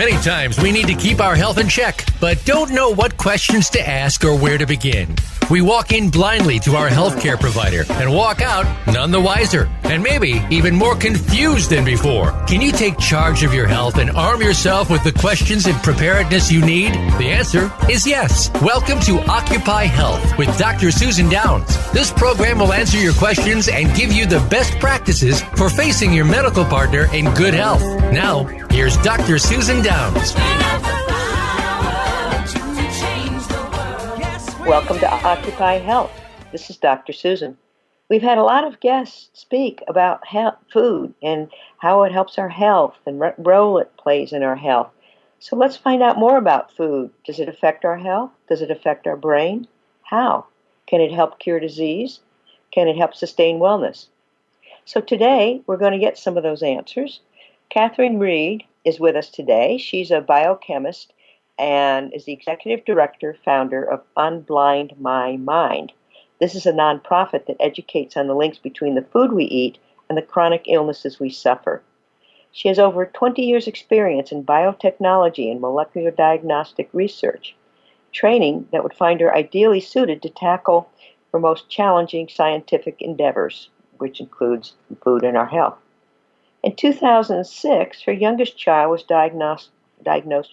Many times we need to keep our health in check, but don't know what questions to ask or where to begin. We walk in blindly to our healthcare provider and walk out none the wiser, and maybe even more confused than before. Can you take charge of your health and arm yourself with the questions and preparedness you need? The answer is yes. Welcome to Occupy Health with Dr. Susan Downs. This program will answer your questions and give you the best practices for facing your medical partner in good health. Now, here's Dr. Susan Downs. Welcome to Occupy Health. This is Dr. Susan. We've had a lot of guests speak about food and how it helps our health and what role it plays in our health. So let's find out more about food. Does it affect our health? Does it affect our brain? How? Can it help cure disease? Can it help sustain wellness? So today we're going to get some of those answers. Katherine Reid is with us today. She's a biochemist and is the executive director, founder of Unblind My Mind. This is a nonprofit that educates on the links between the food we eat and the chronic illnesses we suffer. She has over 20 years' experience in biotechnology and molecular diagnostic research, training that would find her ideally suited to tackle her most challenging scientific endeavors, which includes food and our health. In 2006, her youngest child was diagnosed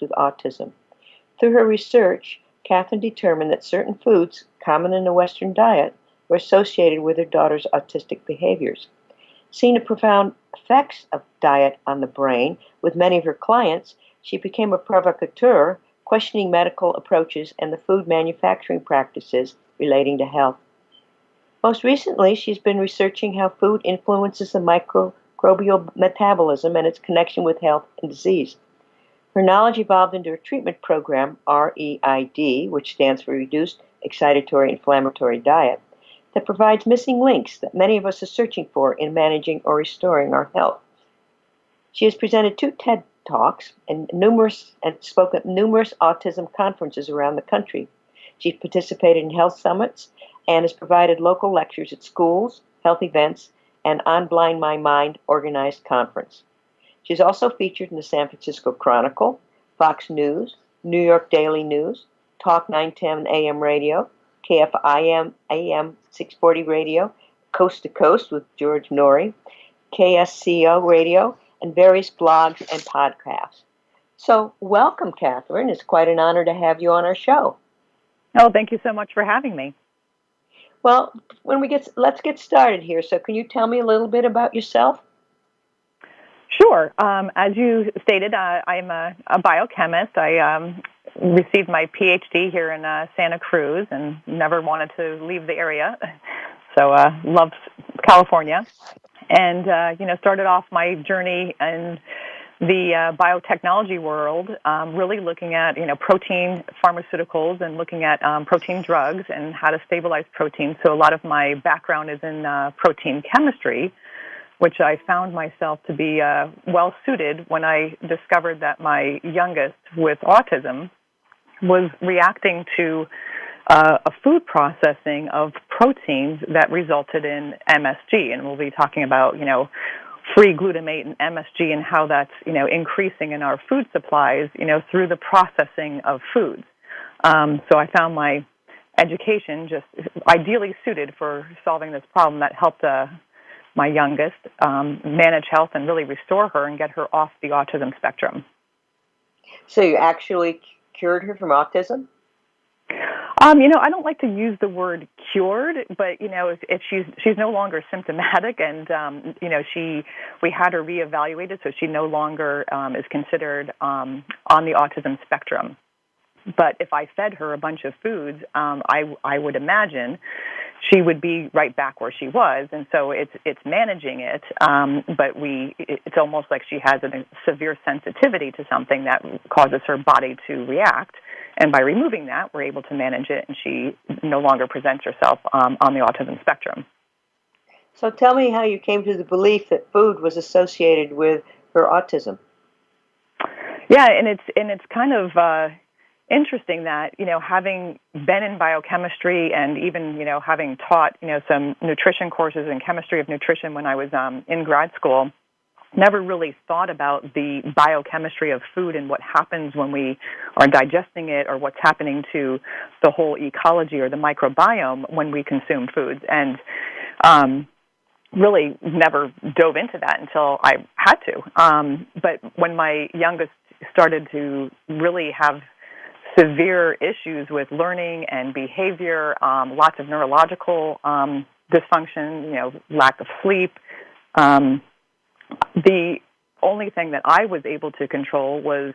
with autism. Through her research, Katherine determined that certain foods common in the Western diet were associated with her daughter's autistic behaviors. Seeing the profound effects of diet on the brain with many of her clients, she became a provocateur, questioning medical approaches and the food manufacturing practices relating to health. Most recently, she's been researching how food influences the microbial metabolism and its connection with health and disease. Her knowledge evolved into a treatment program, REID, which stands for Reduced Excitatory Inflammatory Diet, that provides missing links that many of us are searching for in managing or restoring our health. She has presented 2 TED Talks and spoken at numerous autism conferences around the country. She's participated in health summits and has provided local lectures at schools, health events, and Unblind My Mind organized conference. She's also featured in the San Francisco Chronicle, Fox News, New York Daily News, Talk 910 AM Radio, KFIM AM 640 Radio, Coast to Coast with George Norrie, KSCO Radio, and various blogs and podcasts. So welcome, Katherine. It's quite an honor to have you on our show. Oh, thank you so much for having me. Well, let's get started here. So can you tell me a little bit about yourself? Sure. As you stated, I'm a biochemist. I received my PhD here in Santa Cruz and never wanted to leave the area. So loved California. And, started off my journey in the biotechnology world, really looking at, protein pharmaceuticals and looking at protein drugs and how to stabilize protein. So a lot of my background is in protein chemistry, which I found myself to be well-suited when I discovered that my youngest with autism was reacting to a food processing of proteins that resulted in MSG. And we'll be talking about, free glutamate and MSG and how that's, increasing in our food supplies, through the processing of foods. So I found my education just ideally suited for solving this problem that helped my youngest manage health and really restore her and get her off the autism spectrum. So you actually cured her from autism? I don't like to use the word cured, but if she's no longer symptomatic, and we had her reevaluated, so she no longer is considered on the autism spectrum. But if I fed her a bunch of foods, I would imagine she would be right back where she was, and so it's managing it. But it's almost like she has a severe sensitivity to something that causes her body to react. And by removing that, we're able to manage it, and she no longer presents herself on the autism spectrum. So tell me how you came to the belief that food was associated with her autism. Yeah, and it's kind of interesting that, having been in biochemistry and even, having taught, some nutrition courses in chemistry of nutrition when I was in grad school, never really thought about the biochemistry of food and what happens when we are digesting it, or what's happening to the whole ecology or the microbiome when we consume foods. And really never dove into that until I had to. But when my youngest started to really have severe issues with learning and behavior, lots of neurological dysfunction, lack of sleep, the only thing that I was able to control was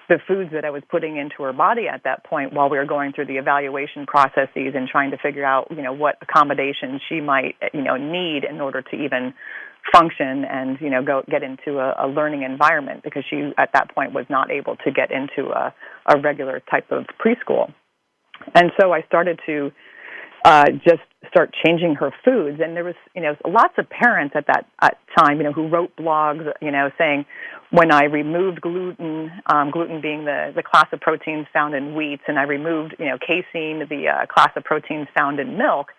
the foods that I was putting into her body at that point while we were going through the evaluation processes and trying to figure out, what accommodations she might, need in order to even function and, go get into a learning environment, because she at that point was not able to get into a regular type of preschool. And so I started to just start changing her foods. And there was, lots of parents at that time, who wrote blogs, saying, when I removed gluten, gluten being the class of proteins found in wheats, and I removed, casein, the class of proteins found in milk,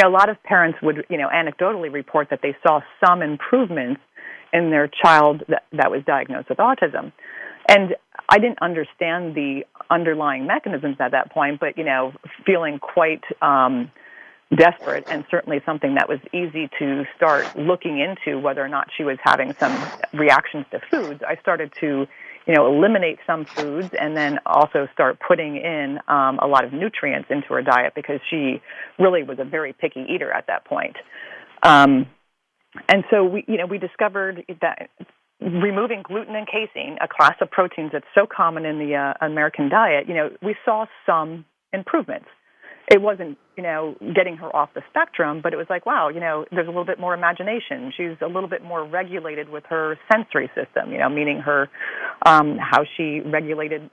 a lot of parents would, anecdotally report that they saw some improvements in their child that was diagnosed with autism. And I didn't understand the underlying mechanisms at that point, but, feeling quite desperate, and certainly something that was easy to start looking into whether or not she was having some reactions to foods, I started to, eliminate some foods and then also start putting in a lot of nutrients into her diet, because she really was a very picky eater at that point. And so we discovered that removing gluten and casein, a class of proteins that's so common in the American diet, we saw some improvements. It wasn't, getting her off the spectrum, but it was like, wow, there's a little bit more imagination. She's a little bit more regulated with her sensory system, meaning her, how she regulated,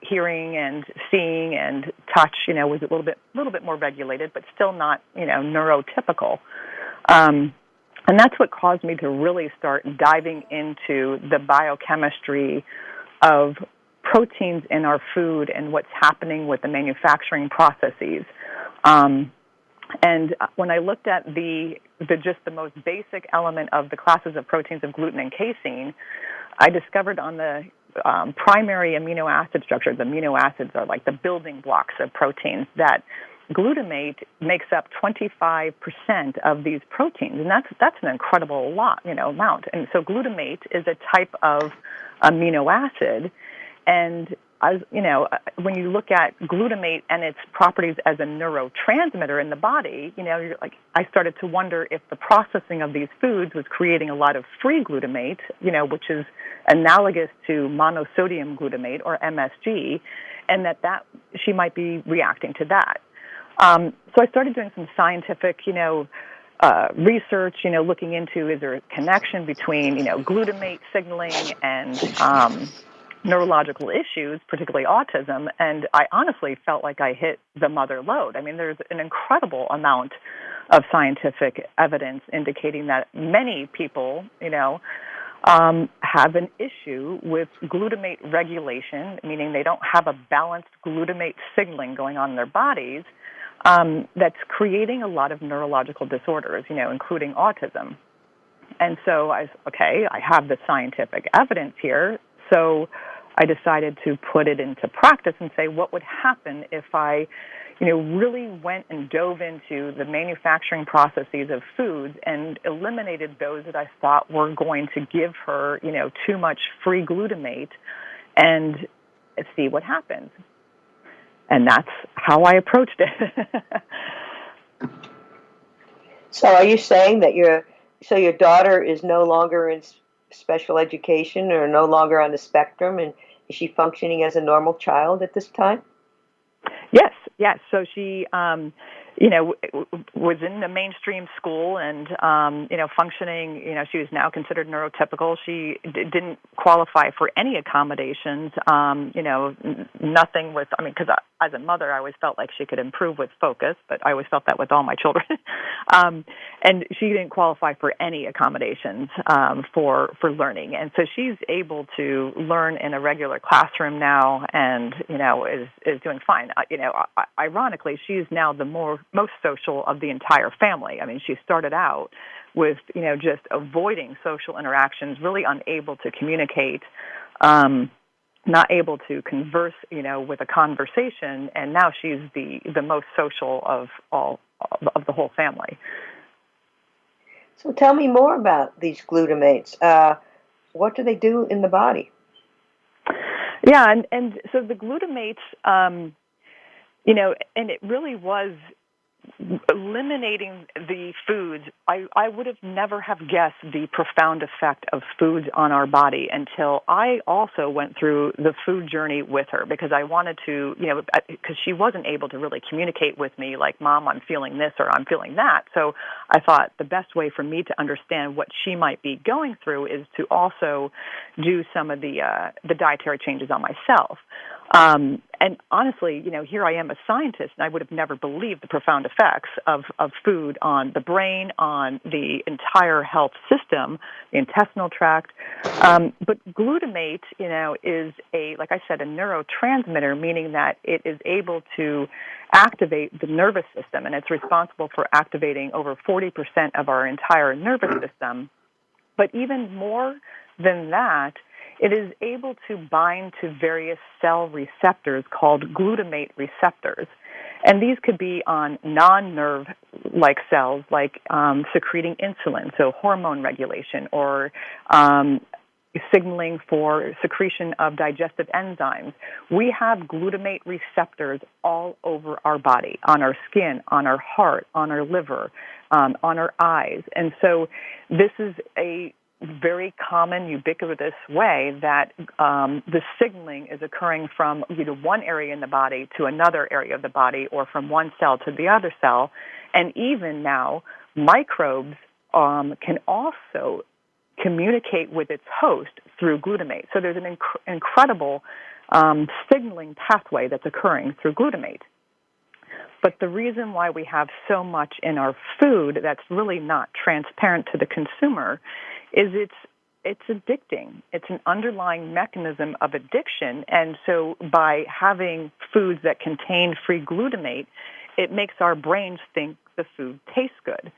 hearing and seeing and touch, was a little bit more regulated, but still not, neurotypical. And that's what caused me to really start diving into the biochemistry of proteins in our food and what's happening with the manufacturing processes. And when I looked at just the most basic element of the classes of proteins of gluten and casein, I discovered on the primary amino acid structure, the amino acids are like the building blocks of proteins, that glutamate makes up 25% of these proteins, and that's an incredible amount. And so glutamate is a type of amino acid, and when you look at glutamate and its properties as a neurotransmitter in the body, you're like, I started to wonder if the processing of these foods was creating a lot of free glutamate, which is analogous to monosodium glutamate, or MSG, and that she might be reacting to that. So I started doing some scientific, research, looking into, is there a connection between, glutamate signaling and neurological issues, particularly autism, and I honestly felt like I hit the mother lode. I mean, there's an incredible amount of scientific evidence indicating that many people, have an issue with glutamate regulation, meaning they don't have a balanced glutamate signaling going on in their bodies, that's creating a lot of neurological disorders, including autism. And so I have the scientific evidence here, so I decided to put it into practice and say, what would happen if I, really went and dove into the manufacturing processes of foods and eliminated those that I thought were going to give her, too much free glutamate, and see what happens. And that's how I approached it. So are you saying that your daughter is no longer in special education or no longer on the spectrum, and is she functioning as a normal child at this time? Yes. So she, was in the mainstream school and, functioning, she was now considered neurotypical. She didn't qualify for any accommodations, nothing with, because as a mother, I always felt like she could improve with focus, but I always felt that with all my children. And she didn't qualify for any accommodations for learning. And so she's able to learn in a regular classroom now and, is doing fine. Ironically, she's now the most social of the entire family. I mean, she started out with, just avoiding social interactions, really unable to communicate, not able to converse, with a conversation, and now she's the most social of the whole family. So tell me more about these glutamates. What do they do in the body? Yeah, and so the glutamates, and it really was eliminating the foods. I would have never have guessed the profound effect of foods on our body until I also went through the food journey with her, because I wanted to, because she wasn't able to really communicate with me like, Mom, I'm feeling this or I'm feeling that. So I thought the best way for me to understand what she might be going through is to also do some of the dietary changes on myself. And honestly, here I am a scientist, and I would have never believed the profound effects of food on the brain, on the entire health system, the intestinal tract. But glutamate, is like I said, a neurotransmitter, meaning that it is able to activate the nervous system, and it's responsible for activating over 40% of our entire nervous system. But even more than that, it is able to bind to various cell receptors called glutamate receptors. And these could be on non-nerve-like cells, like secreting insulin, so hormone regulation, or signaling for secretion of digestive enzymes. We have glutamate receptors all over our body, on our skin, on our heart, on our liver, on our eyes. And so this is a very common, ubiquitous way that the signaling is occurring from either one area in the body to another area of the body, or from one cell to the other cell. And even now, microbes can also communicate with its host through glutamate. So there's an incredible signaling pathway that's occurring through glutamate. But the reason why we have so much in our food that's really not transparent to the consumer is it's addicting. It's an underlying mechanism of addiction. And so by having foods that contain free glutamate, it makes our brains think the food tastes good.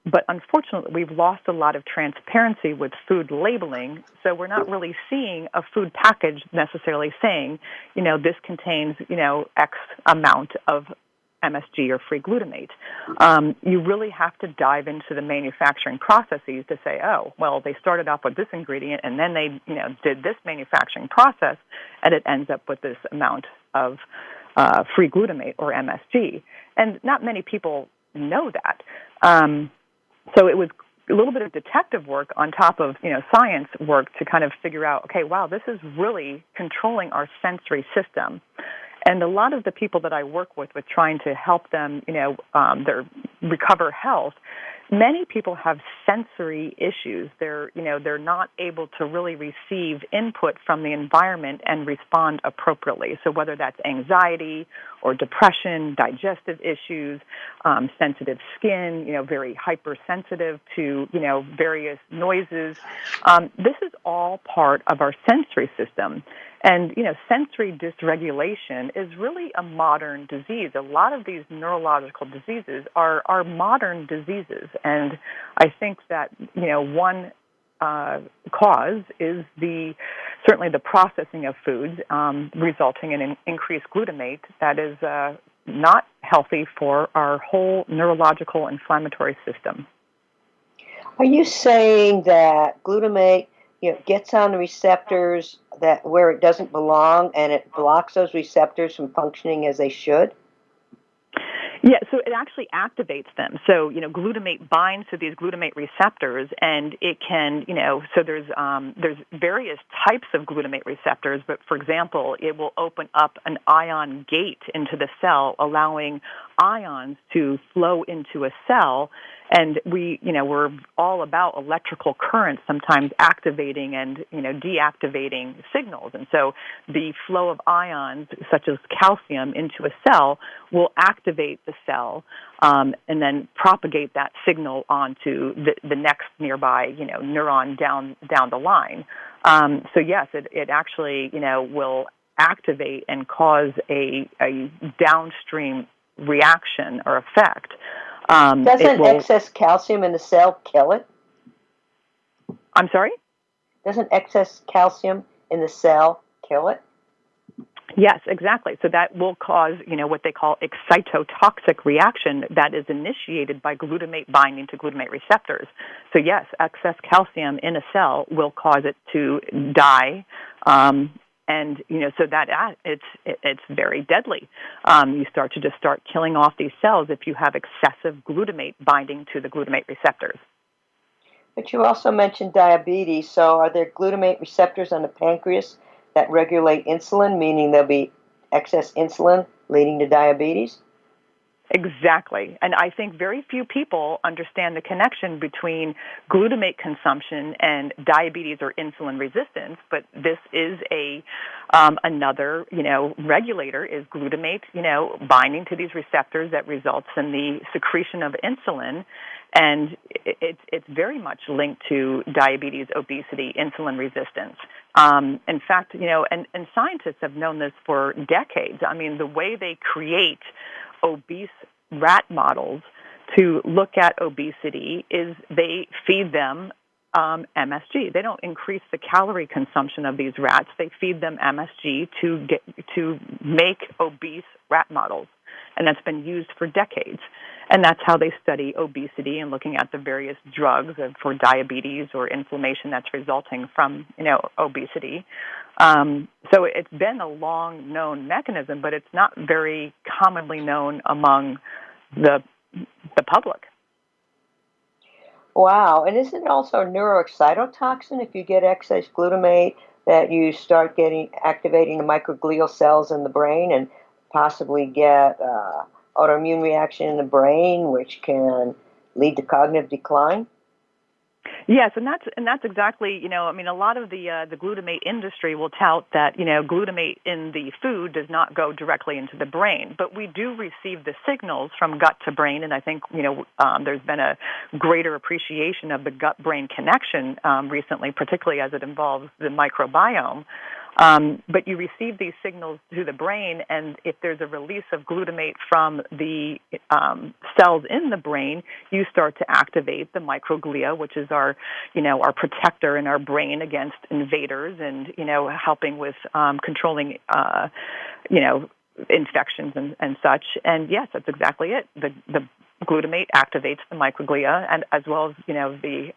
But unfortunately, we've lost a lot of transparency with food labeling, so we're not really seeing a food package necessarily saying, this contains, X amount of MSG or free glutamate. You really have to dive into the manufacturing processes to say, oh, well, they started off with this ingredient, and then they, did this manufacturing process, and it ends up with this amount of free glutamate or MSG. And not many people know that. So it was a little bit of detective work on top of, science work to kind of figure out, okay, wow, this is really controlling our sensory system. And a lot of the people that I work with trying to help them, their recover health, many people have sensory issues. They're not able to really receive input from the environment and respond appropriately. So whether that's anxiety or depression, digestive issues, sensitive skin, very hypersensitive to, various noises. This is all part of our sensory system. And, sensory dysregulation is really a modern disease. A lot of these neurological diseases are modern diseases. And I think that, one cause is certainly the processing of foods, resulting in increased glutamate that is not healthy for our whole neurological inflammatory system. Are you saying that glutamate gets on the receptors where it doesn't belong, and it blocks those receptors from functioning as they should? Yeah, so it actually activates them. So, glutamate binds to these glutamate receptors, and it can, so there's various types of glutamate receptors, but for example, it will open up an ion gate into the cell, allowing ions to flow into a cell. And we're all about electrical currents sometimes activating and, deactivating signals. And so the flow of ions, such as calcium, into a cell will activate the cell and then propagate that signal onto the next nearby, neuron down the line. So yes, it actually, will activate and cause a downstream reaction or effect. Doesn't excess calcium in the cell kill it? I'm sorry? Doesn't excess calcium in the cell kill it? Yes, exactly. So that will cause, what they call excitotoxic reaction that is initiated by glutamate binding to glutamate receptors. So yes, excess calcium in a cell will cause it to die, and so that it's very deadly. You start killing off these cells if you have excessive glutamate binding to the glutamate receptors. But you also mentioned diabetes. So are there glutamate receptors on the pancreas that regulate insulin, meaning there'll be excess insulin leading to diabetes? Exactly. And I think very few people understand the connection between glutamate consumption and diabetes or insulin resistance, but this is another, regulator is glutamate, binding to these receptors that results in the secretion of insulin. And it's very much linked to diabetes, obesity, insulin resistance. In fact, and scientists have known this for decades. I mean, the way they create obese rat models to look at obesity is they feed them MSG. They don't increase the calorie consumption of these rats. They feed them MSG to make obese rat models, and that's been used for decades. And that's how they study obesity and looking at the various drugs for diabetes or inflammation that's resulting from, obesity. So it's been a long-known mechanism, but it's not very commonly known among the public. Wow. And isn't it also a neuroexcitotoxin if you get excess glutamate that you start activating the microglial cells in the brain and possibly get autoimmune reaction in the brain, which can lead to cognitive decline? Yes, and that's exactly, a lot of the glutamate industry will tout that, glutamate in the food does not go directly into the brain, but we do receive the signals from gut to brain, and I think, there's been a greater appreciation of the gut-brain connection recently, particularly as it involves the microbiome. But you receive these signals to the brain, and if there's a release of glutamate from the cells in the brain, you start to activate the microglia, which is our protector in our brain against invaders, and helping with controlling infections and such. And yes, that's exactly it. The glutamate activates the microglia, and as well as the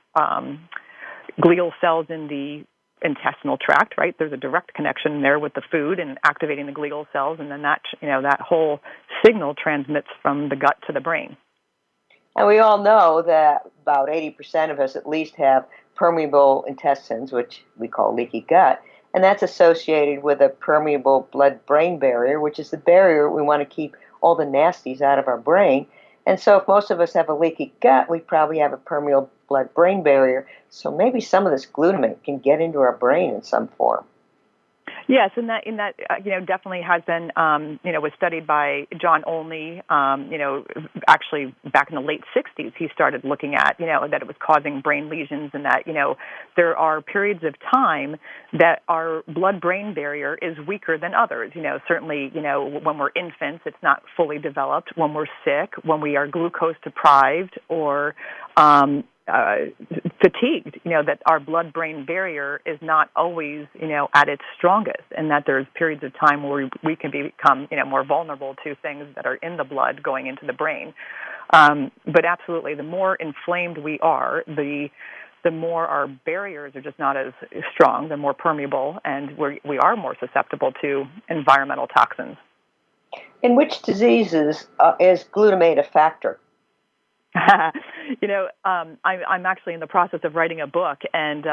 glial cells in the intestinal tract, right? There's a direct connection there with the food and activating the glial cells, and then that whole signal transmits from the gut to the brain. And we all know that about 80% of us at least have permeable intestines, which we call leaky gut, and that's associated with a permeable blood-brain barrier, which is the barrier we want to keep all the nasties out of our brain. And so if most of us have a leaky gut, we probably have a permeable blood-brain barrier. So maybe some of this glutamate can get into our brain in some form. Yes, and that definitely has been was studied by John Olney. Actually back in the late 60s, he started looking at that it was causing brain lesions, and that there are periods of time that our blood-brain barrier is weaker than others. Certainly when we're infants, it's not fully developed. When we're sick, when we are glucose deprived or fatigued, that our blood-brain barrier is not always, at its strongest, and that there's periods of time where we can become, more vulnerable to things that are in the blood going into the brain. But absolutely, the more inflamed we are, the more our barriers are just not as strong, the more permeable, and we are more susceptible to environmental toxins. In which diseases is glutamate a factor? I'm actually in the process of writing a book, and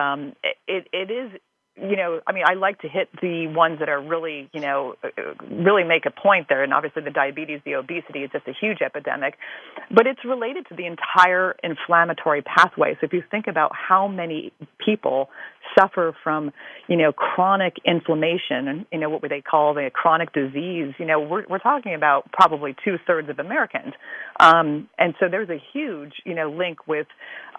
it is, I like to hit the ones that are really, really make a point there. And obviously the diabetes, the obesity is just a huge epidemic, but it's related to the entire inflammatory pathway. So if you think about how many people suffer from, chronic inflammation and, what they call the chronic disease, we're talking about probably 2/3 of Americans. And so there's a huge, link with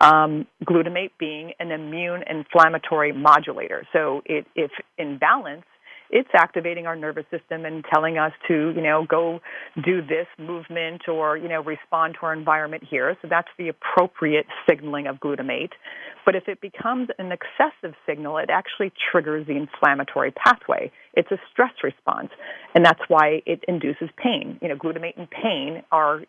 glutamate being an immune inflammatory modulator. So if in balance, it's activating our nervous system and telling us to, go do this movement or, respond to our environment here. So that's the appropriate signaling of glutamate. But if it becomes an excessive signal, it actually triggers the inflammatory pathway. It's a stress response, and that's why it induces pain. Glutamate and pain are,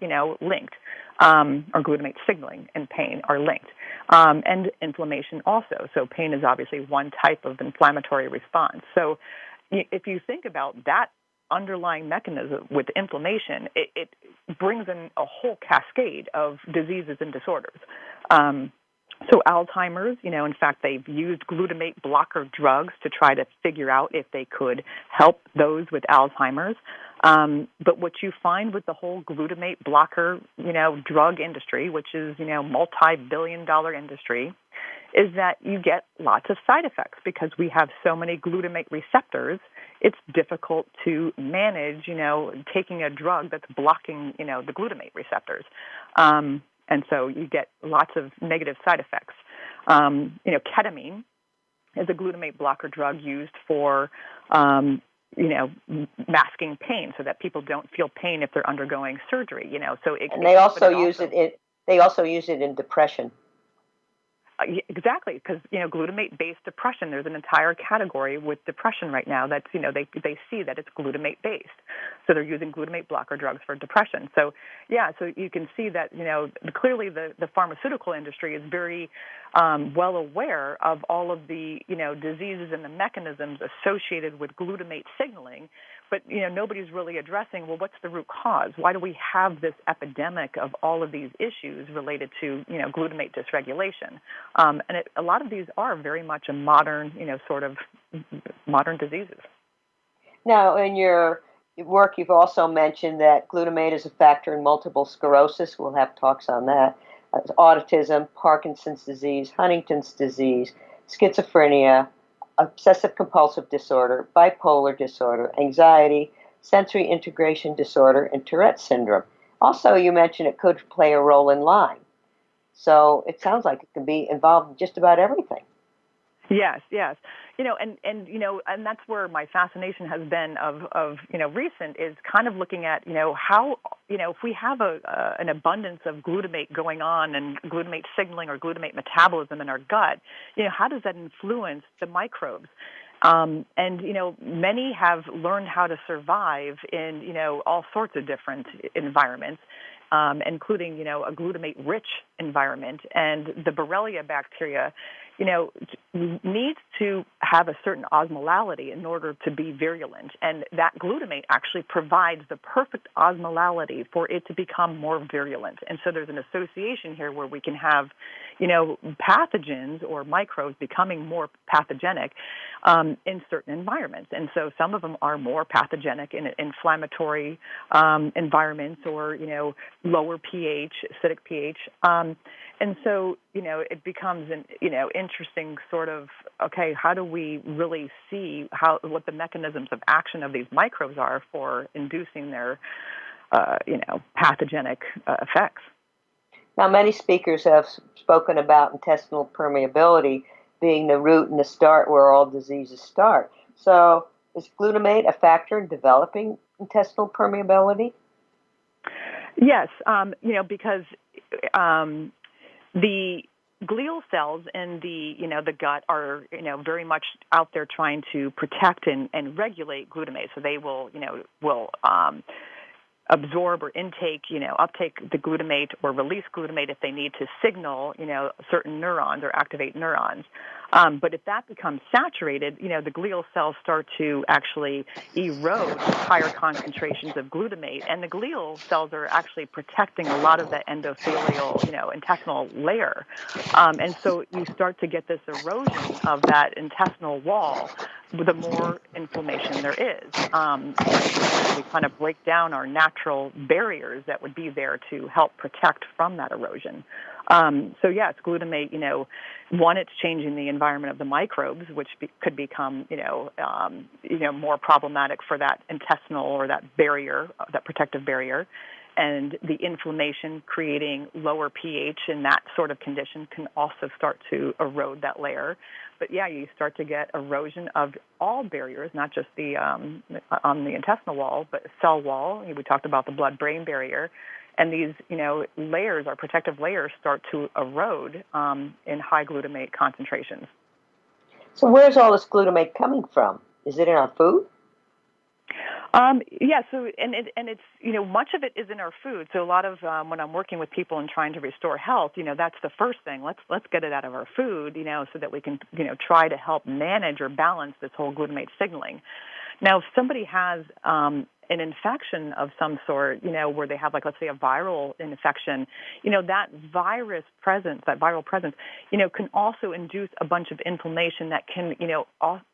linked, or glutamate signaling and pain are linked, and inflammation also. So pain is obviously one type of inflammatory response. So if you think about that underlying mechanism with inflammation, it brings in a whole cascade of diseases and disorders. So Alzheimer's, in fact, they've used glutamate blocker drugs to try to figure out if they could help those with Alzheimer's. But what you find with the whole glutamate blocker, drug industry, which is, multi-billion-dollar industry, is that you get lots of side effects because we have so many glutamate receptors. It's difficult to manage, taking a drug that's blocking, the glutamate receptors. And so you get lots of negative side effects. Ketamine is a glutamate blocker drug used for, masking pain so that people don't feel pain if they're undergoing surgery. So and they also use it. They also use it in depression. Exactly, because glutamate-based depression. There's an entire category with depression right now that's they see that it's glutamate-based, so they're using glutamate blocker drugs for depression. So so you can see that clearly the pharmaceutical industry is very well aware of all of the diseases and the mechanisms associated with glutamate signaling. But, nobody's really addressing, well, what's the root cause? Why do we have this epidemic of all of these issues related to, glutamate dysregulation? And a lot of these are very much a modern, sort of modern diseases. Now, in your work, you've also mentioned that glutamate is a factor in multiple sclerosis. We'll have talks on that. Autism, Parkinson's disease, Huntington's disease, schizophrenia, obsessive-compulsive disorder, bipolar disorder, anxiety, sensory integration disorder, and Tourette syndrome. Also, you mentioned it could play a role in Lyme. So it sounds like it can be involved in just about everything. Yes. And that's where my fascination has been of recent is kind of looking at, how, if we have an abundance of glutamate going on and glutamate signaling or glutamate metabolism in our gut, how does that influence the microbes? And, many have learned how to survive in, all sorts of different environments. Including, a glutamate-rich environment. And the Borrelia bacteria, needs to have a certain osmolality in order to be virulent. And that glutamate actually provides the perfect osmolality for it to become more virulent. And so there's an association here where we can have, pathogens or microbes becoming more pathogenic in certain environments. And so some of them are more pathogenic in inflammatory environments or, lower pH, acidic pH. And so, it becomes an, interesting sort of, okay, how do we really see what the mechanisms of action of these microbes are for inducing their, pathogenic effects? Now, many speakers have spoken about intestinal permeability being the root and the start where all diseases start. So is glutamate a factor in developing intestinal permeability? Yes, because the glial cells in the gut are, very much out there trying to protect and regulate glutamate. So they will absorb or uptake the glutamate or release glutamate if they need to signal, certain neurons or activate neurons. But if that becomes saturated, the glial cells start to actually erode higher concentrations of glutamate, and the glial cells are actually protecting a lot of the endothelial, intestinal layer. And so you start to get this erosion of that intestinal wall the more inflammation there is. We kind of break down our natural barriers that would be there to help protect from that erosion. So yes, glutamate, one, it's changing the environment of the microbes, which could become, more problematic for that intestinal or that barrier, that protective barrier. and the inflammation creating lower pH in that sort of condition can also start to erode that layer. But yeah, you start to get erosion of all barriers, not just the on the intestinal wall, but cell wall. We talked about the blood-brain barrier. And these, layers, our protective layers, start to erode in high glutamate concentrations. So where's all this glutamate coming from? Is it in our food? Yeah. So, and it's, much of it is in our food. So a lot of when I'm working with people and trying to restore health, that's the first thing. Let's get it out of our food, so that we can, try to help manage or balance this whole glutamate signaling. Now, if somebody has an infection of some sort, where they have, like, let's say a viral infection, that viral presence, can also induce a bunch of inflammation that can,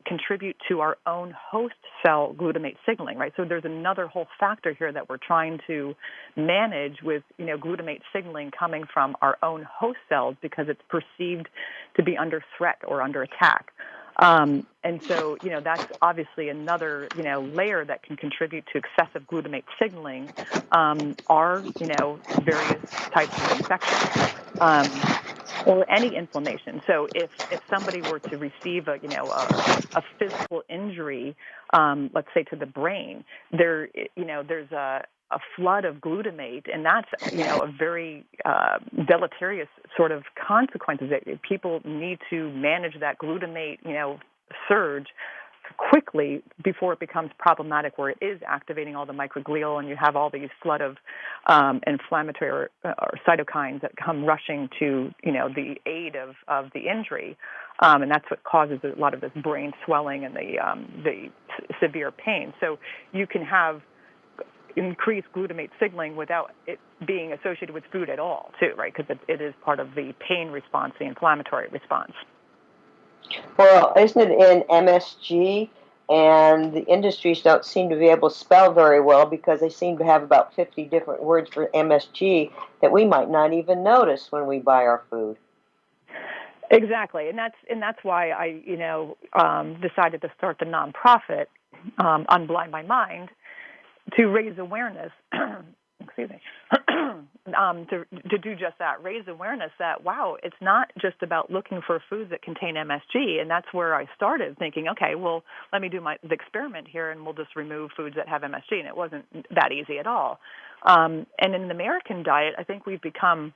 contribute to our own host cell glutamate signaling, right? So there's another whole factor here that we're trying to manage with, glutamate signaling coming from our own host cells because it's perceived to be under threat or under attack. And so, that's obviously another, layer that can contribute to excessive glutamate signaling, are, various types of infections, or any inflammation. So if somebody were to receive a physical injury, let's say to the brain, there's a flood of glutamate, and that's, a very deleterious sort of consequences. That people need to manage that glutamate, surge quickly before it becomes problematic, where it is activating all the microglial, and you have all these flood of inflammatory or cytokines that come rushing to, the aid of the injury, and that's what causes a lot of this brain swelling and the severe pain. So you can have increased glutamate signaling without it being associated with food at all, too, right? Because it is part of the pain response, the inflammatory response. Well, isn't it in MSG? And the industries don't seem to be able to spell very well because they seem to have about 50 different words for MSG that we might not even notice when we buy our food. Exactly, and that's why I decided to start the nonprofit Unblind My Mind, to raise awareness. Excuse me. To do just that, raise awareness that, wow, it's not just about looking for foods that contain MSG, and that's where I started thinking, okay, well, let me do the experiment here, and we'll just remove foods that have MSG, and it wasn't that easy at all. And in the American diet, I think we've become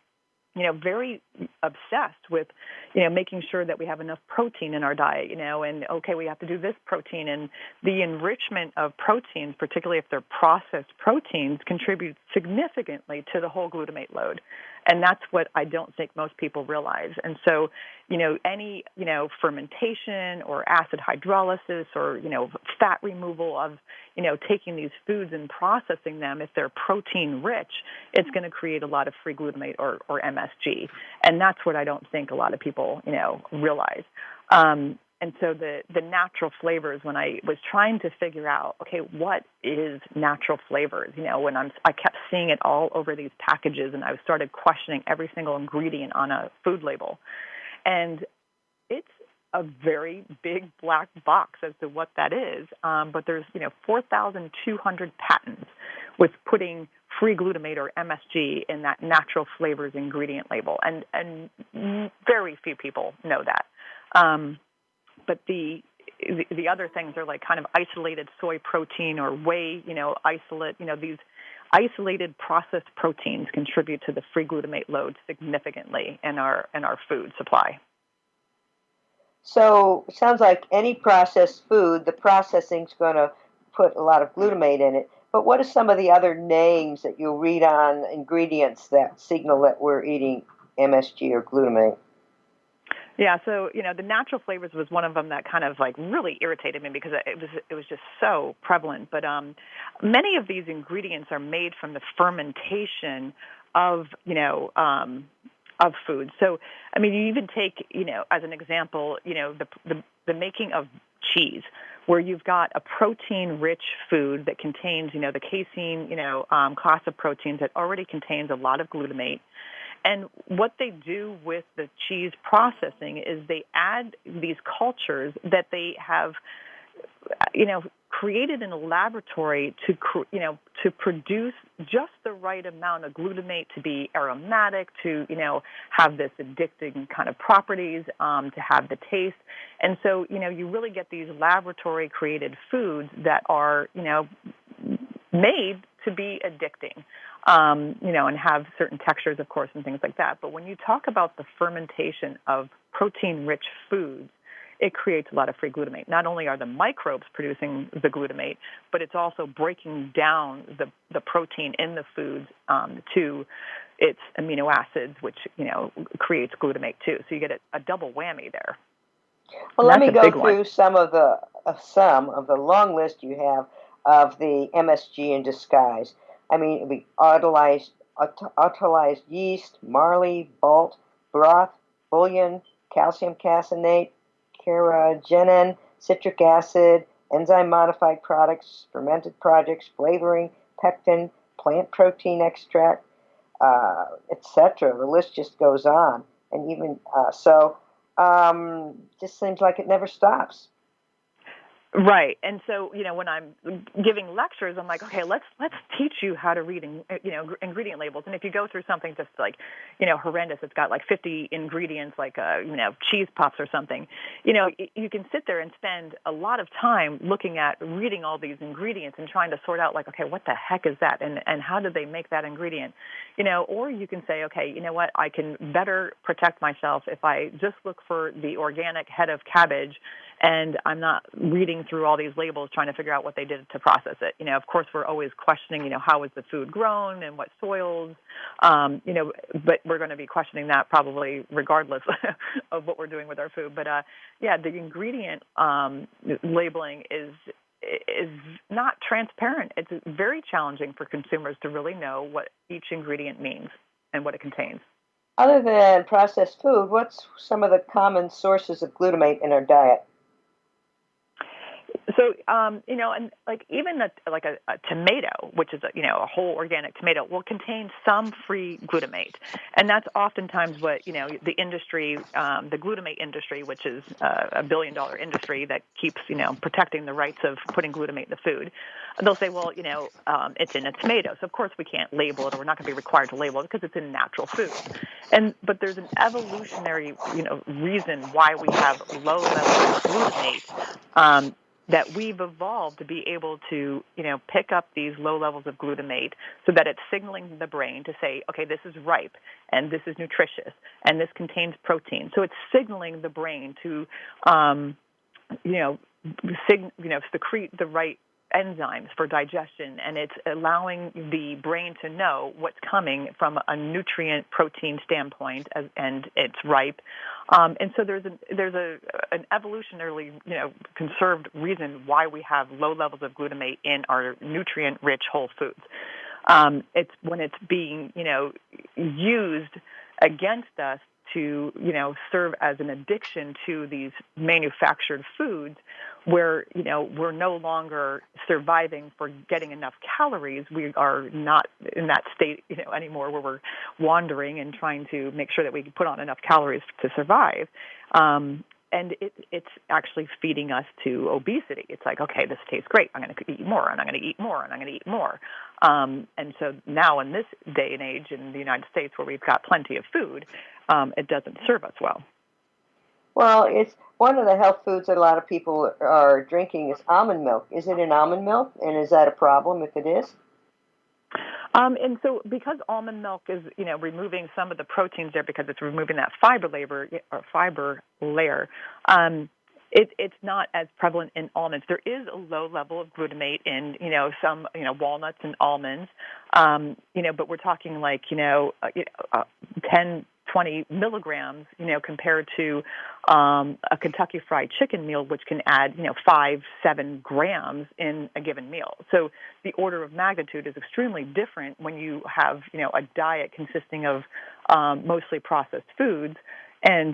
very obsessed with, making sure that we have enough protein in our diet, and okay, we have to do this protein, and the enrichment of proteins, particularly if they're processed proteins, contributes significantly to the whole glutamate load. And that's what I don't think most people realize. And so, any, fermentation or acid hydrolysis or, fat removal of, taking these foods and processing them, if they're protein rich, it's going to create a lot of free glutamate or MSG. And that's what I don't think a lot of people, realize. And so the natural flavors, when I was trying to figure out, okay, what is natural flavors? When I kept seeing it all over these packages, and I started questioning every single ingredient on a food label. And it's a very big black box as to what that is. But there's, 4,200 patents with putting free glutamate or MSG in that natural flavors ingredient label. And very few people know that. But the other things are like kind of isolated soy protein or whey, isolate, these isolated processed proteins contribute to the free glutamate load significantly in our food supply. So it sounds like any processed food, the processing's going to put a lot of glutamate in it. But what are some of the other names that you'll read on ingredients that signal that we're eating MSG or glutamate? Yeah, so, the natural flavors was one of them that kind of like really irritated me because it was just so prevalent. But many of these ingredients are made from the fermentation of, of food. So, I mean, you even take, as an example, the making of cheese, where you've got a protein-rich food that contains, the casein, class of proteins that already contains a lot of glutamate. And what they do with the cheese processing is they add these cultures that they have, created in a laboratory to produce just the right amount of glutamate to be aromatic, to, have this addicting kind of properties, to have the taste. And so, you really get these laboratory created foods that are, made to be addicting, and have certain textures, of course, and things like that. But when you talk about the fermentation of protein-rich foods, it creates a lot of free glutamate. Not only are the microbes producing the glutamate, but it's also breaking down the protein in the foods to its amino acids, which, creates glutamate too. So you get a double whammy there. Well, let me go through some of the long list you have of the MSG in disguise. I mean, it would be autolyzed yeast, barley, malt, broth, bouillon, calcium caseinate, Carrageenan, citric acid, enzyme-modified products, fermented products, flavoring, pectin, plant protein extract, etc. The list just goes on, and even just seems like it never stops. Right. And so, when I'm giving lectures, I'm like, okay, let's teach you how to read, ingredient labels. And if you go through something just like, horrendous, it's got like 50 ingredients, like, cheese puffs or something, you can sit there and spend a lot of time looking at reading all these ingredients and trying to sort out like, okay, what the heck is that? And how did they make that ingredient? Or you can say, okay, you know what, I can better protect myself if I just look for the organic head of cabbage and I'm not reading through all these labels trying to figure out what they did to process it. Of course, we're always questioning, how was the food grown and what soils, but we're going to be questioning that probably regardless of what we're doing with our food. But, the ingredient labeling is not transparent. It's very challenging for consumers to really know what each ingredient means and what it contains. Other than processed food, what's some of the common sources of glutamate in our diet? So, and like even a tomato, which is a whole organic tomato, will contain some free glutamate, and that's oftentimes what the industry, the glutamate industry, which is a $1 billion industry that keeps protecting the rights of putting glutamate in the food. They'll say, well, it's in a tomato, so of course we can't label it, or we're not going to be required to label it because it's in natural food. But there's an evolutionary reason why we have low levels of glutamate. That we've evolved to be able to, pick up these low levels of glutamate so that it's signaling the brain to say, okay, this is ripe, and this is nutritious, and this contains protein. So it's signaling the brain to, secrete the right enzymes for digestion, and it's allowing the brain to know what's coming from a nutrient protein standpoint, and it's ripe. And so there's an evolutionarily conserved reason why we have low levels of glutamate in our nutrient-rich whole foods. It's when it's being used against us to serve as an addiction to these manufactured foods, where we're no longer surviving for getting enough calories. We are not in that state anymore, where we're wandering and trying to make sure that we can put on enough calories to survive. And it's actually feeding us to obesity. It's like, okay, this tastes great. I'm going to eat more, and I'm going to eat more, and I'm going to eat more. And so now in this day and age in the United States, where we've got plenty of food, it doesn't serve us well. Well, it's one of the health foods that a lot of people are drinking is almond milk. Is it in almond milk, and is that a problem if it is? And so because almond milk is, removing some of the proteins there, because it's removing that fiber layer, it's not as prevalent in almonds. There is a low level of glutamate in, some, walnuts and almonds, but we're talking like, 10, 20 milligrams, compared to a Kentucky Fried Chicken meal, which can add, 5-7 grams in a given meal. So the order of magnitude is extremely different when you have, a diet consisting of mostly processed foods. And,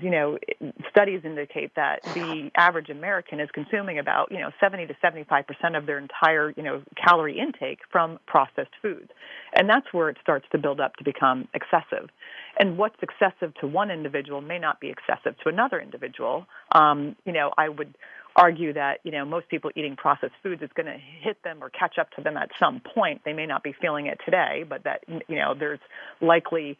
studies indicate that the average American is consuming about, 70 to 75% of their entire, calorie intake from processed foods. And that's where it starts to build up to become excessive. And what's excessive to one individual may not be excessive to another individual. I would argue that, most people eating processed foods, it's going to hit them or catch up to them at some point. They may not be feeling it today, but that, there's likely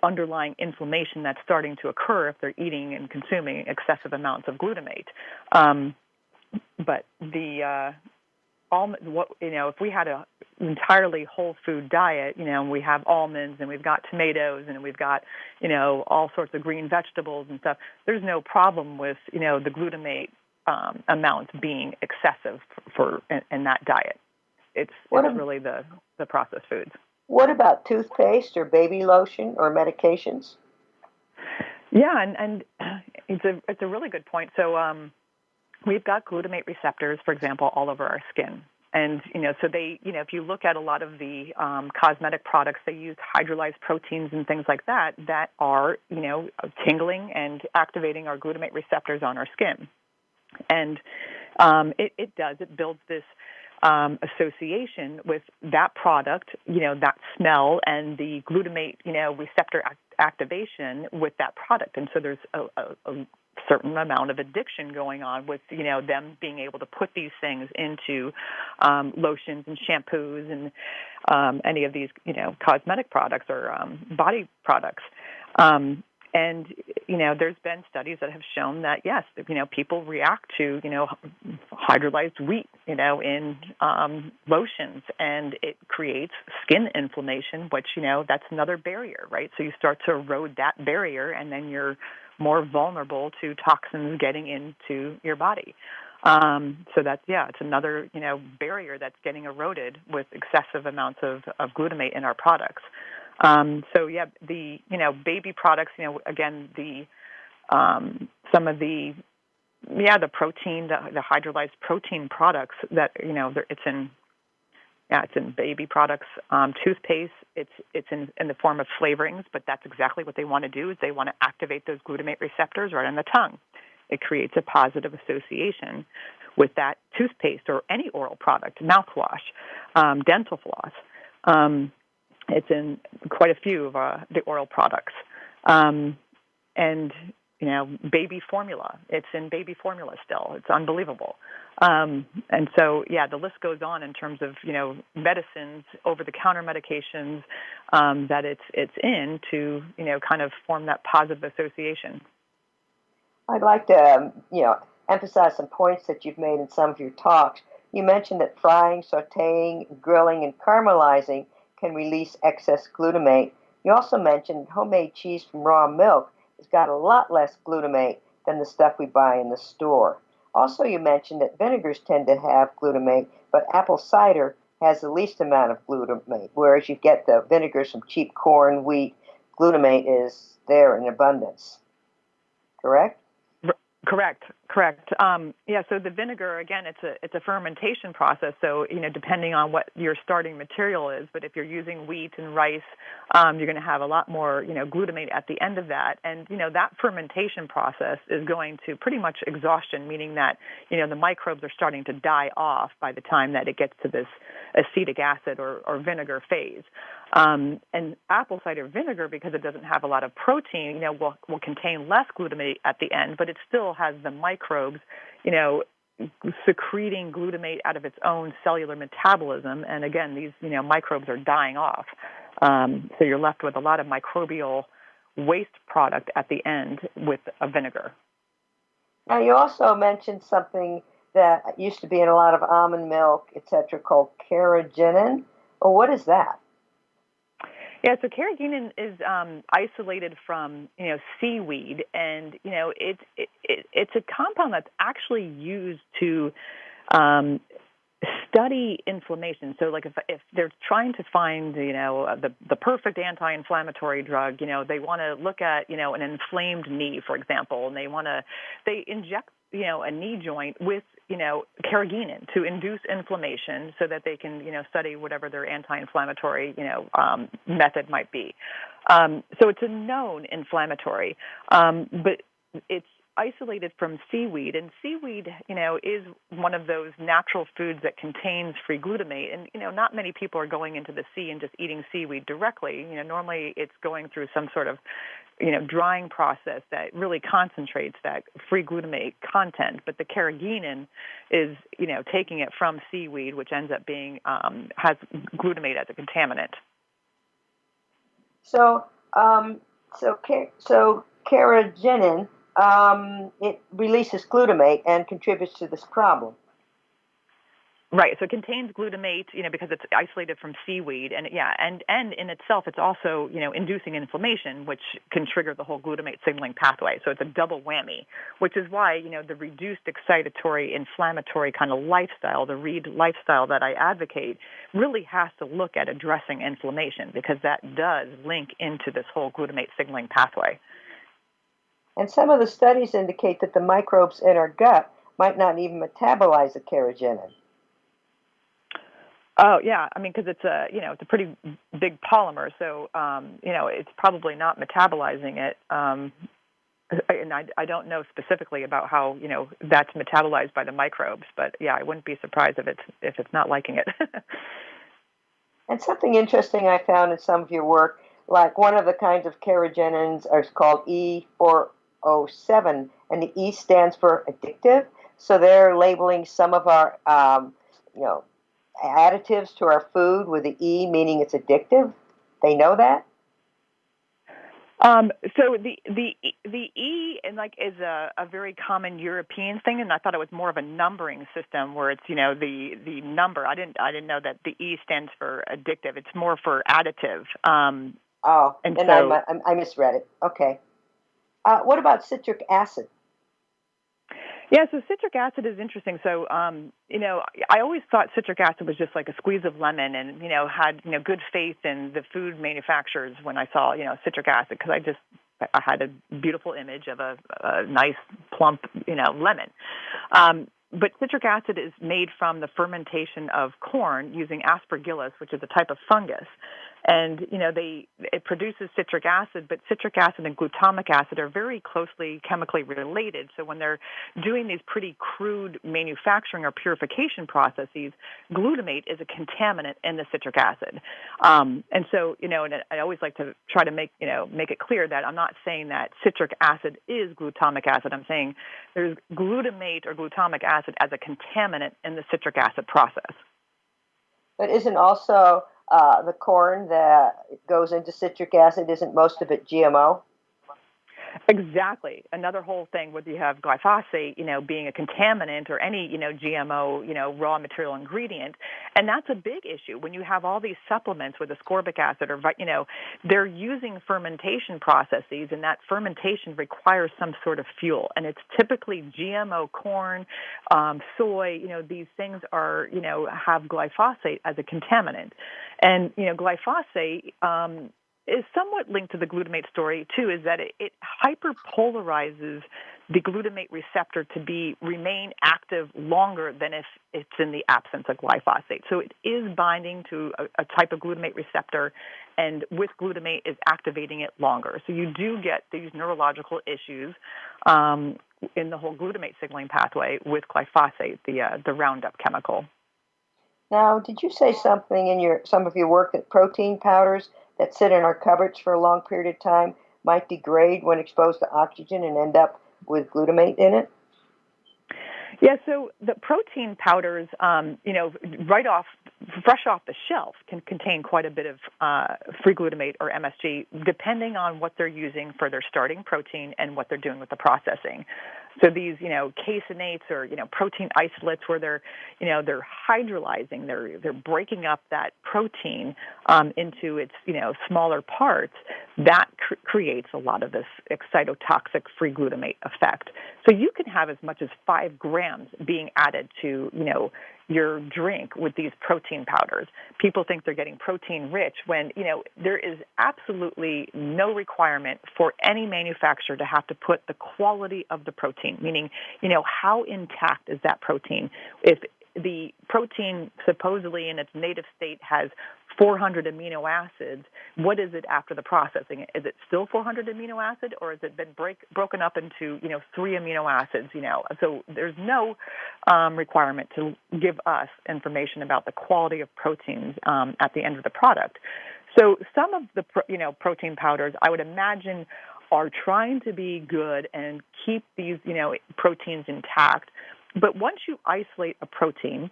underlying inflammation that's starting to occur if they're eating and consuming excessive amounts of glutamate. But if we had an entirely whole food diet, we have almonds and we've got tomatoes and we've got, all sorts of green vegetables and stuff, there's no problem with, the glutamate amount being excessive in that diet. It's really the processed foods. What about toothpaste or baby lotion or medications? Yeah, and it's a really good point. So we've got glutamate receptors, for example, all over our skin. And, so they, if you look at a lot of the cosmetic products, they use hydrolyzed proteins and things like that are, tingling and activating our glutamate receptors on our skin. And it builds this association with that product, that smell and the glutamate, receptor activation with that product. And so there's a certain amount of addiction going on with, them being able to put these things into lotions and shampoos and any of these, cosmetic products or body products. And, there's been studies that have shown that, yes, people react to, hydrolyzed wheat, in lotions, and it creates skin inflammation, which, that's another barrier, right? So you start to erode that barrier, and then you're more vulnerable to toxins getting into your body. So that's, it's another, barrier that's getting eroded with excessive amounts of glutamate in our products. The, baby products, again, some of the protein, the hydrolyzed protein products that, it's in baby products, toothpaste, it's in the form of flavorings, but that's exactly what they want to do is they want to activate those glutamate receptors right on the tongue. It creates a positive association with that toothpaste or any oral product, mouthwash, dental floss. It's in quite a few of the oral products. And, baby formula. It's in baby formula still. It's unbelievable. And so, the list goes on in terms of, medicines, over-the-counter medications that it's in to, kind of form that positive association. I'd like to, emphasize some points that you've made in some of your talks. You mentioned that frying, sautéing, grilling, and caramelizing can release excess glutamate. You also mentioned homemade cheese from raw milk has got a lot less glutamate than the stuff we buy in the store. Also, you mentioned that vinegars tend to have glutamate, but apple cider has the least amount of glutamate, whereas you get the vinegars from cheap corn, wheat. Glutamate is there in abundance. Correct? Correct. So the vinegar, again, it's a fermentation process. So, depending on what your starting material is, but if you're using wheat and rice, you're going to have a lot more, glutamate at the end of that. And, that fermentation process is going to pretty much exhaustion, meaning that, the microbes are starting to die off by the time that it gets to this acetic acid or vinegar phase. And apple cider vinegar, because it doesn't have a lot of protein, will contain less glutamate at the end, but it still has the microbes, secreting glutamate out of its own cellular metabolism. And again, these, microbes are dying off. So you're left with a lot of microbial waste product at the end with a vinegar. Now, you also mentioned something that used to be in a lot of almond milk, etc., called Carrageenan. Well, what is that? Yeah, so Carrageenan is isolated from, seaweed, and, it's a compound that's actually used to study inflammation. So, like, if they're trying to find, the perfect anti-inflammatory drug, they want to look at, an inflamed knee, for example, and they inject, a knee joint with, Carrageenan to induce inflammation so that they can, study whatever their anti-inflammatory, method might be. So it's a known inflammatory, but it's isolated from seaweed, and seaweed, is one of those natural foods that contains free glutamate. And, not many people are going into the sea and just eating seaweed directly. Normally it's going through some sort of, drying process that really concentrates that free glutamate content. But the Carrageenan is, taking it from seaweed, which ends up being, has glutamate as a contaminant. So, Carrageenan, it releases glutamate and contributes to this problem. Right. So it contains glutamate, because it's isolated from seaweed, and in itself, it's also, inducing inflammation, which can trigger the whole glutamate signaling pathway. So it's a double whammy, which is why, the reduced excitatory, inflammatory kind of lifestyle, the Reed lifestyle that I advocate, really has to look at addressing inflammation, because that does link into this whole glutamate signaling pathway. And some of the studies indicate that the microbes in our gut might not even metabolize the carrageenan. Oh, yeah. I mean, because it's a pretty big polymer, so, it's probably not metabolizing it. And I don't know specifically about how, that's metabolized by the microbes, but yeah, I wouldn't be surprised if it's not liking it. And something interesting I found in some of your work, like one of the kinds of carragenins is called E407, and the E stands for addictive. So they're labeling some of our, additives to our food with the E, meaning it's addictive. They know that. So the E is a very common European thing, and I thought it was more of a numbering system where it's the number. I didn't know that the E stands for addictive. It's more for additive. And so I misread it. Okay. What about citric acid? Yeah, so citric acid is interesting. So, I always thought citric acid was just like a squeeze of lemon, and, had, good faith in the food manufacturers when I saw, citric acid, because I had a beautiful image of a nice, plump, lemon. But citric acid is made from the fermentation of corn using aspergillus, which is a type of fungus. And, it produces citric acid, but citric acid and glutamic acid are very closely chemically related. So when they're doing these pretty crude manufacturing or purification processes, glutamate is a contaminant in the citric acid. And so, and I always like to try to make it clear that I'm not saying that citric acid is glutamic acid. I'm saying there's glutamate or glutamic acid as a contaminant in the citric acid process. But isn't also the corn that goes into citric acid, isn't most of it GMO? Exactly. Another whole thing whether you have glyphosate, being a contaminant or any, GMO, raw material ingredient. And that's a big issue when you have all these supplements with ascorbic acid or, they're using fermentation processes, and that fermentation requires some sort of fuel. And it's typically GMO corn, soy, these things are, have glyphosate as a contaminant. And, glyphosate, is somewhat linked to the glutamate story, too, is that it hyperpolarizes the glutamate receptor to remain active longer than if it's in the absence of glyphosate. So it is binding to a type of glutamate receptor, and with glutamate is activating it longer. So you do get these neurological issues in the whole glutamate signaling pathway with glyphosate, the Roundup chemical. Now, did you say something in some of your work that protein powders that sit in our cupboards for a long period of time might degrade when exposed to oxygen and end up with glutamate in it? Yeah, so the protein powders, fresh off the shelf, can contain quite a bit of free glutamate or MSG, depending on what they're using for their starting protein and what they're doing with the processing. So these, caseinates or, protein isolates where they're hydrolyzing, they're breaking up that protein into its, smaller parts, that creates a lot of this excitotoxic free glutamate effect. So you can have as much as 5 grams being added to, your drink with these protein powders. People think they're getting protein rich when, there is absolutely no requirement for any manufacturer to have to put the quality of the protein, meaning, how intact is that protein? If the protein supposedly in its native state has 400 amino acids. What is it after the processing? Is it still 400 amino acid, or has it been broken up into 3 amino acids? So there's no requirement to give us information about the quality of proteins at the end of the product. So some of the protein powders, I would imagine, are trying to be good and keep these proteins intact. But once you isolate a protein,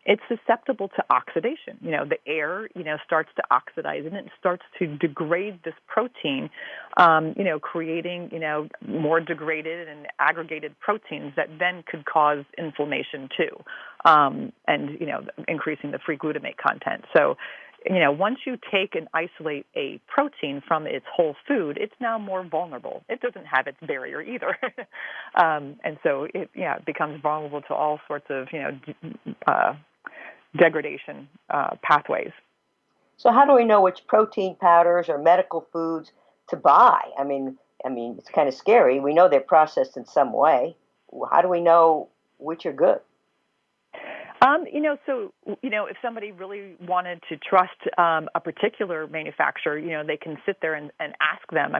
it's susceptible to oxidation. The air, starts to oxidize and it starts to degrade this protein, creating, more degraded and aggregated proteins that then could cause inflammation too, and, increasing the free glutamate content. So, once you take and isolate a protein from its whole food, it's now more vulnerable. It doesn't have its barrier either. And so it becomes vulnerable to all sorts of, degradation pathways. So how do we know which protein powders or medical foods to buy? I mean, it's kind of scary. We know they're processed in some way. How do we know which are good? If somebody really wanted to trust a particular manufacturer, they can sit there and ask them.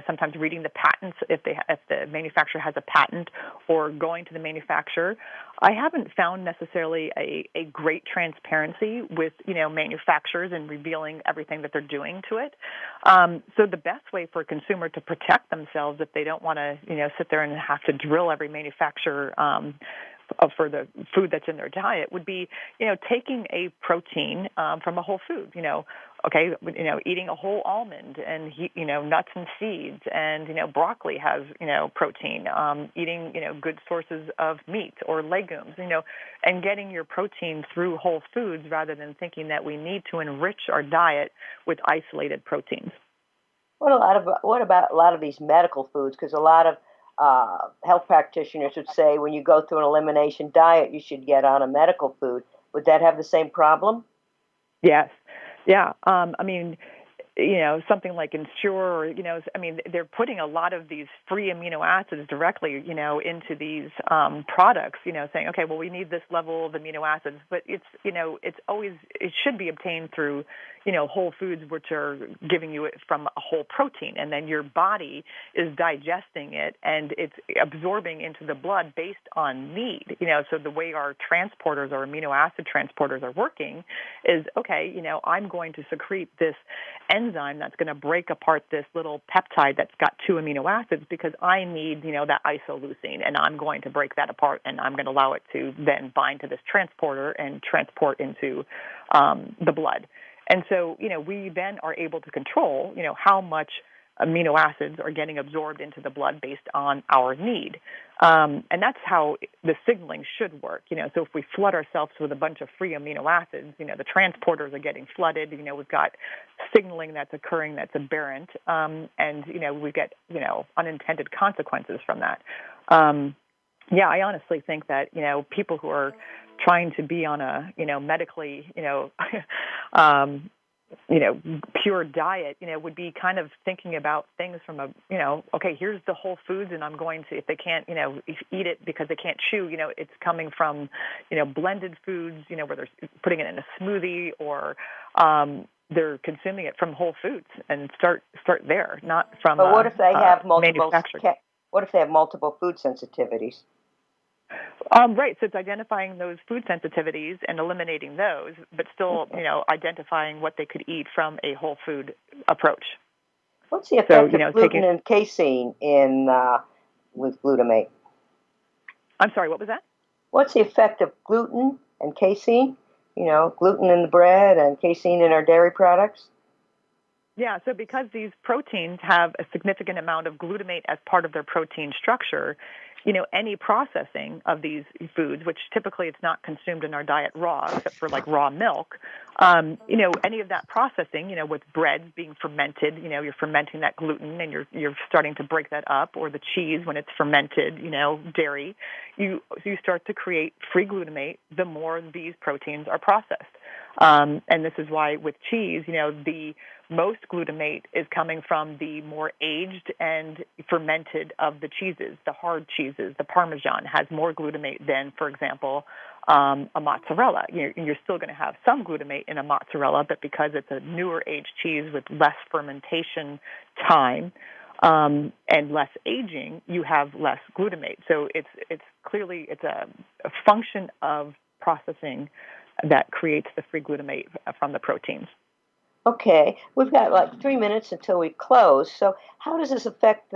Sometimes reading the patents, if the manufacturer has a patent, or going to the manufacturer. I haven't found necessarily a great transparency with, manufacturers and revealing everything that they're doing to it. So the best way for a consumer to protect themselves, if they don't want to, sit there and have to drill every manufacturer for the food that's in their diet, would be, taking a protein from a whole food, eating a whole almond and, nuts and seeds, and, broccoli has, protein, eating, good sources of meat or legumes, and getting your protein through whole foods rather than thinking that we need to enrich our diet with isolated proteins. What about a lot of these medical foods? Because a lot of health practitioners would say when you go through an elimination diet, you should get on a medical food. Would that have the same problem? Yes. Yeah. Something like Ensure, they're putting a lot of these free amino acids directly, into these products, saying, okay, well, we need this level of amino acids, but it should be obtained through, whole foods, which are giving you it from a whole protein, and then your body is digesting it and it's absorbing into the blood based on need. So the way our transporters, our amino acid transporters, are working is, okay, I'm going to secrete this enzyme that's going to break apart this little peptide that's got 2 amino acids because I need, that isoleucine, and I'm going to break that apart and I'm going to allow it to then bind to this transporter and transport into the blood. And so, we then are able to control, how much amino acids are getting absorbed into the blood based on our need. And that's how the signaling should work. So if we flood ourselves with a bunch of free amino acids, the transporters are getting flooded. We've got signaling that's occurring that's aberrant. And, we get, unintended consequences from that. I honestly think that, people who are trying to be on a, medically, pure diet, would be kind of thinking about things from a, okay, here's the whole foods, and I'm going to, if they can't, eat it because they can't chew, it's coming from, blended foods, where they're putting it in a smoothie, or they're consuming it from whole foods, and start there, not from. But what if they have multiple? Manufacturer. What if they have multiple food sensitivities? Right. So it's identifying those food sensitivities and eliminating those, but still, identifying what they could eat from a whole food approach. What's the effect of gluten and casein with glutamate? I'm sorry, what was that? What's the effect of gluten and casein? Gluten in the bread and casein in our dairy products? Yeah, so because these proteins have a significant amount of glutamate as part of their protein structure, any processing of these foods, which typically it's not consumed in our diet raw, except for like raw milk, any of that processing, with bread being fermented, you're fermenting that gluten and you're starting to break that up, or the cheese when it's fermented, dairy, you start to create free glutamate the more these proteins are processed. And this is why with cheese, the most glutamate is coming from the more aged and fermented of the cheeses, the hard cheeses. The Parmesan has more glutamate than, for example, a mozzarella. You're still going to have some glutamate in a mozzarella, but because it's a newer aged cheese with less fermentation time and less aging, you have less glutamate. So it's clearly a function of processing that creates the free glutamate from the proteins. Okay, we've got like 3 minutes until we close. So how does this affect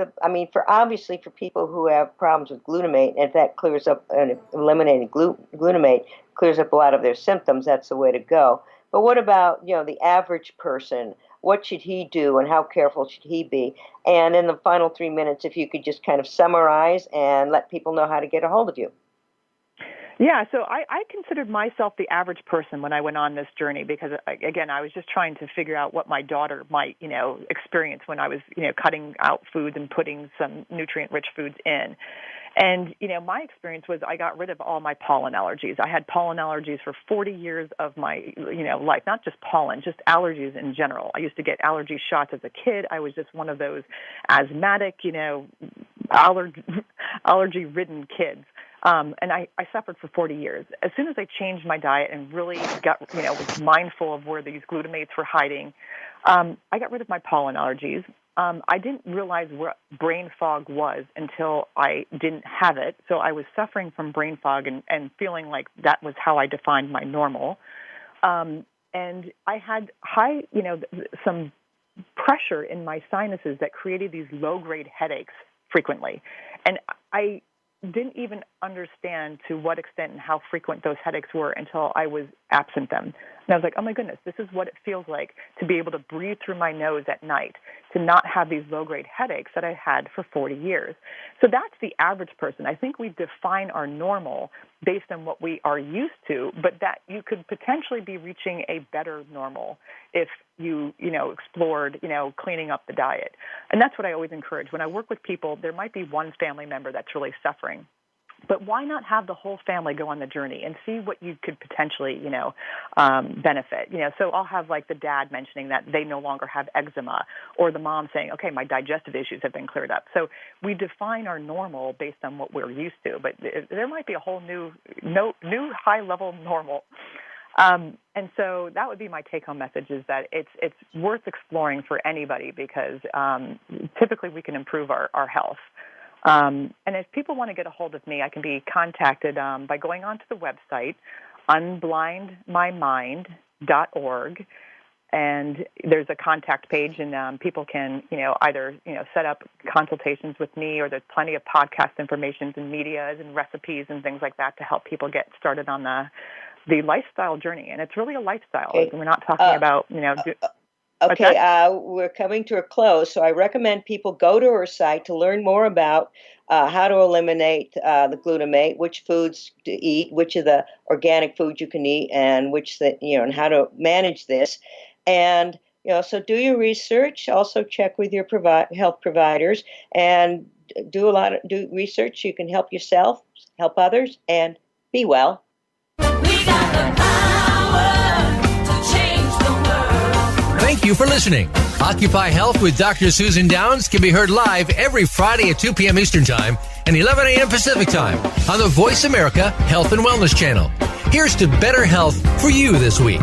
obviously for people who have problems with glutamate, if that clears up, and eliminating glutamate clears up a lot of their symptoms, that's the way to go. But what about, the average person? What should he do and how careful should he be? And in the final 3 minutes, if you could just kind of summarize and let people know how to get a hold of you. Yeah, so I considered myself the average person when I went on this journey because, again, I was just trying to figure out what my daughter might, experience when I was, cutting out foods and putting some nutrient-rich foods in. And, my experience was I got rid of all my pollen allergies. I had pollen allergies for 40 years of my, life, not just pollen, just allergies in general. I used to get allergy shots as a kid. I was just one of those asthmatic, allergy-ridden kids. And I suffered for 40 years. As soon as I changed my diet and really got, was mindful of where these glutamates were hiding, I got rid of my pollen allergies. I didn't realize what brain fog was until I didn't have it. So I was suffering from brain fog and feeling like that was how I defined my normal. And I had some pressure in my sinuses that created these low-grade headaches frequently. And I didn't even understand to what extent and how frequent those headaches were until I was absent them. And I was like, oh my goodness, this is what it feels like to be able to breathe through my nose at night, to not have these low-grade headaches that I had for 40 years. So that's the average person. I think we define our normal based on what we are used to, but that you could potentially be reaching a better normal if you explored, cleaning up the diet. And that's what I always encourage. When I work with people, there might be one family member that's really suffering. But why not have the whole family go on the journey and see what you could potentially, benefit? So I'll have like the dad mentioning that they no longer have eczema, or the mom saying, okay, my digestive issues have been cleared up. So we define our normal based on what we're used to, but there might be a whole new high-level normal. And so that would be my take-home message, is that it's worth exploring for anybody because typically we can improve our health. And if people want to get a hold of me, I can be contacted by going onto the website, unblindmymind.org, and there's a contact page, and people can, either, set up consultations with me, or there's plenty of podcast information and medias and recipes and things like that to help people get started on the lifestyle journey. And it's really a lifestyle. Okay. We're not talking about, Okay, we're coming to a close, so I recommend people go to her site to learn more about how to eliminate the glutamate, which foods to eat, which of the organic foods you can eat, and and how to manage this. And so do your research. Also check with your health providers, and do research. You can help yourself, help others, and be well. We got the power to change the world. Thank you for listening. Occupy Health with Dr. Susan Downs can be heard live every Friday at 2 p.m. Eastern Time and 11 a.m. Pacific Time on the Voice America Health and Wellness Channel. Here's to better health for you this week.